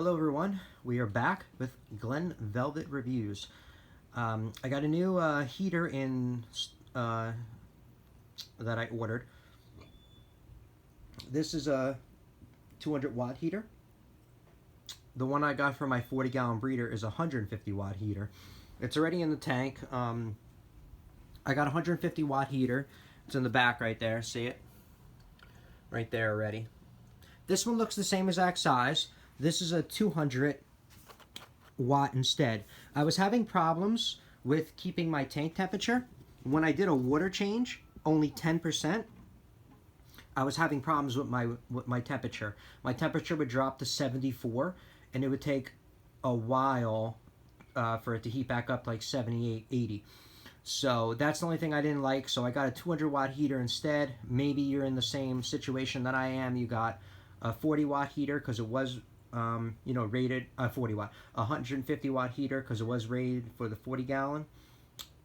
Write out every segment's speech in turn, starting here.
Hello everyone, we are back with Glen Velvet Reviews. I got a new heater that I ordered. This is a 200 watt heater. The one I got for my 40 gallon breeder is a 150 watt heater. It's already in the tank. I got a 150 watt heater. It's in the back right there, see it? Right there already. This one looks the same exact size. This is a 200 watt instead. I was having problems with keeping my tank temperature. When I did a water change, only 10%, I was having problems with my temperature. My temperature would drop to 74, and it would take a while for it to heat back up like 78, 80. So that's the only thing I didn't like. So I got a 200 watt heater instead. Maybe you're in the same situation that I am. You got a 40 watt heater because it was rated 40 watt, 150 watt heater because it was rated for the 40 gallon.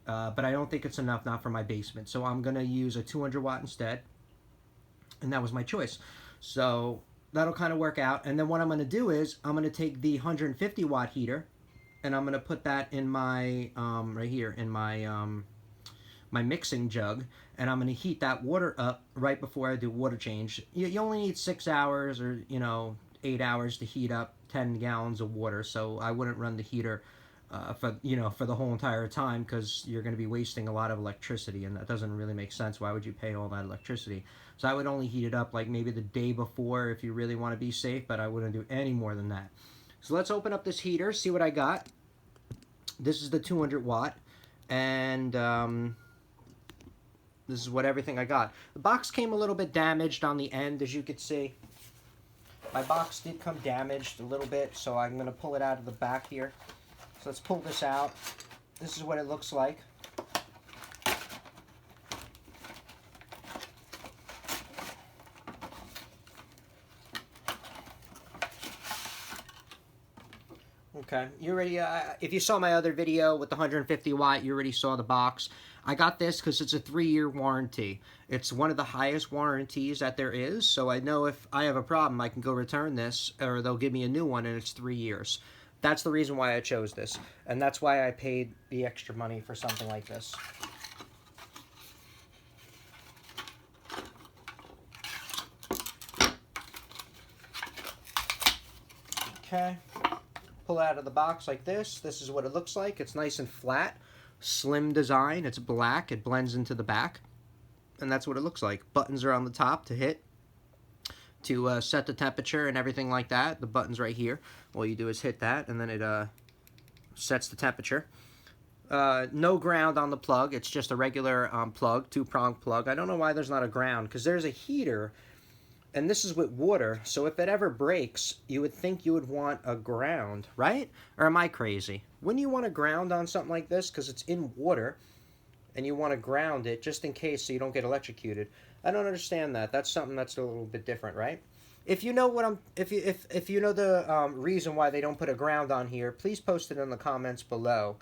But I don't think it's enough, not for my basement. So I'm gonna use a 200 watt instead, and that was my choice. So that'll kind of work out. And then what I'm gonna do is I'm gonna take the 150 watt heater, and I'm gonna put that in my right here in my my mixing jug, and I'm gonna heat that water up right before I do water change. You only need 6 hours or 8 hours to heat up 10 gallons of water, so I wouldn't run the heater for the whole entire time, because you're going to be wasting a lot of electricity, and that doesn't really make sense. Why would you pay all that electricity? So I would only heat it up like maybe the day before if you really want to be safe, but I wouldn't do any more than that. So let's open up this heater, see what I got. This is the 200 watt, and this is what everything I got. The box came a little bit damaged on the end, as you could see. My box did come damaged a little bit, so I'm going to pull it out of the back here. So let's pull this out. This is what it looks like. Okay, you already, if you saw my other video with the 150 watt, you already saw the box. I got this because it's a 3-year warranty. It's one of the highest warranties that there is, so I know if I have a problem, I can go return this, or they'll give me a new one, and it's 3 years. That's the reason why I chose this, and that's why I paid the extra money for something like this. Okay. Pull out of the box like this. This is what it looks like. It's nice and flat, slim design. It's black. It blends into the back, and that's what it looks like. Buttons are on the top to hit, to set the temperature and everything like that. The button's right here. All you do is hit that, and then it sets the temperature. No ground on the plug. It's just a regular plug, 2-prong plug. I don't know why there's not a ground, because there's a heater, and this is with water, so if it ever breaks, you would think you would want a ground, right? Or am I crazy? Wouldn't you want a ground on something like this, because it's in water, and you want to ground it just in case so you don't get electrocuted? I don't understand that. That's something that's a little bit different, right? If you know what if you know the reason why they don't put a ground on here, please post it in the comments below,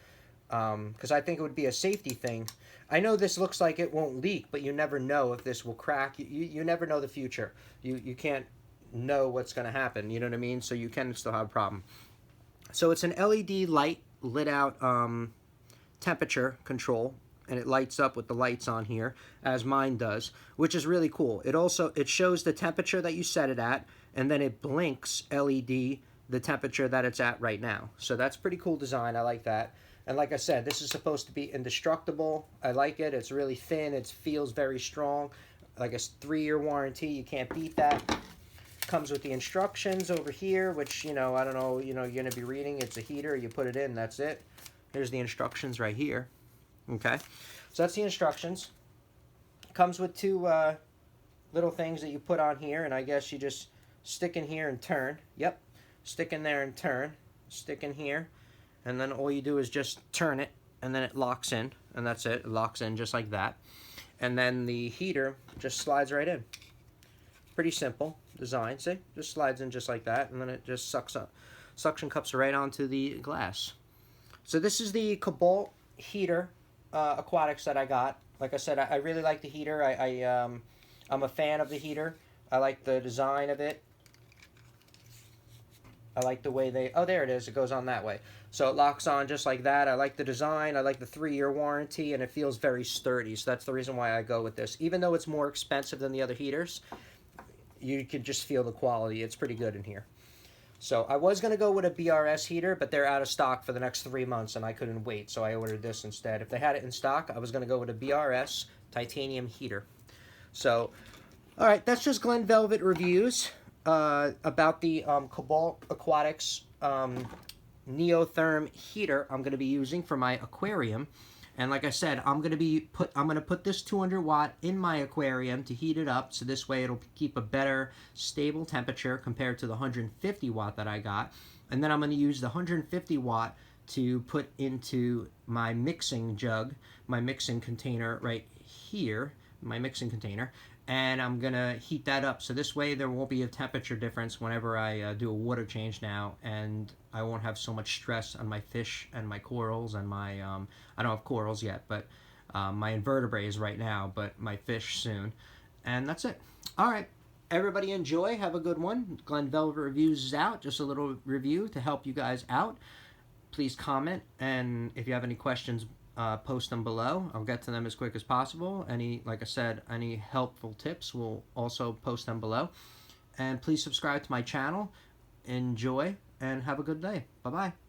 because I think it would be a safety thing. I know this looks like it won't leak, but you never know if this will crack. You never know the future. You can't know what's going to happen, you know what I mean? So you can still have a problem. So it's an LED light lit out temperature control, and it lights up with the lights on here, as mine does, which is really cool. It shows the temperature that you set it at, and then it blinks LED the temperature that it's at right now. So that's pretty cool design. I like that. And like I said, this is supposed to be indestructible. I like it. It's really thin. It feels very strong. Like a 3-year warranty. You can't beat that. Comes with the instructions over here, which, I don't know, you're going to be reading. It's a heater. You put it in. That's it. Here's the instructions right here. Okay. So that's the instructions. Comes with 2 little things that you put on here, and I guess you just stick in here and turn. Yep. Stick in there and turn. Stick in here. And then all you do is just turn it, and then it locks in, and that's it. It locks in just like that. And then the heater just slides right in. Pretty simple design, see? Just slides in just like that, and then it just sucks up. Suction cups right onto the glass. So this is the Cobalt heater aquatics that I got. Like I said, I really like the heater. I'm a fan of the heater. I like the design of it. I like the way they, oh, there it is. It goes on that way. So it locks on just like that. I like the design. I like the 3-year warranty, and it feels very sturdy. So that's the reason why I go with this. Even though it's more expensive than the other heaters, you can just feel the quality. It's pretty good in here. So I was going to go with a BRS heater, but they're out of stock for the next 3 months, and I couldn't wait, so I ordered this instead. If they had it in stock, I was going to go with a BRS titanium heater. So, all right, that's just Glen Velvet reviews about the Cobalt Aquatics Neotherm heater I'm going to be using for my aquarium. And like I said, I'm going to put this 200 watt in my aquarium to heat it up, so this way it'll keep a better stable temperature compared to the 150 watt that I got. And then I'm going to use the 150 watt to put into my mixing jug, my mixing container right here, my mixing container, and I'm going to heat that up. So this way there won't be a temperature difference whenever I do a water change now, and I won't have so much stress on my fish and my corals and my, I don't have corals yet, but my invertebrates right now, but my fish soon. And that's it. All right. Everybody enjoy. Have a good one. Glen Velvet Reviews is out. Just a little review to help you guys out. Please comment, and if you have any questions, post them below. I'll get to them as quick as possible. Like I said, any helpful tips, we'll also post them below. And please subscribe to my channel. Enjoy and have a good day. Bye-bye.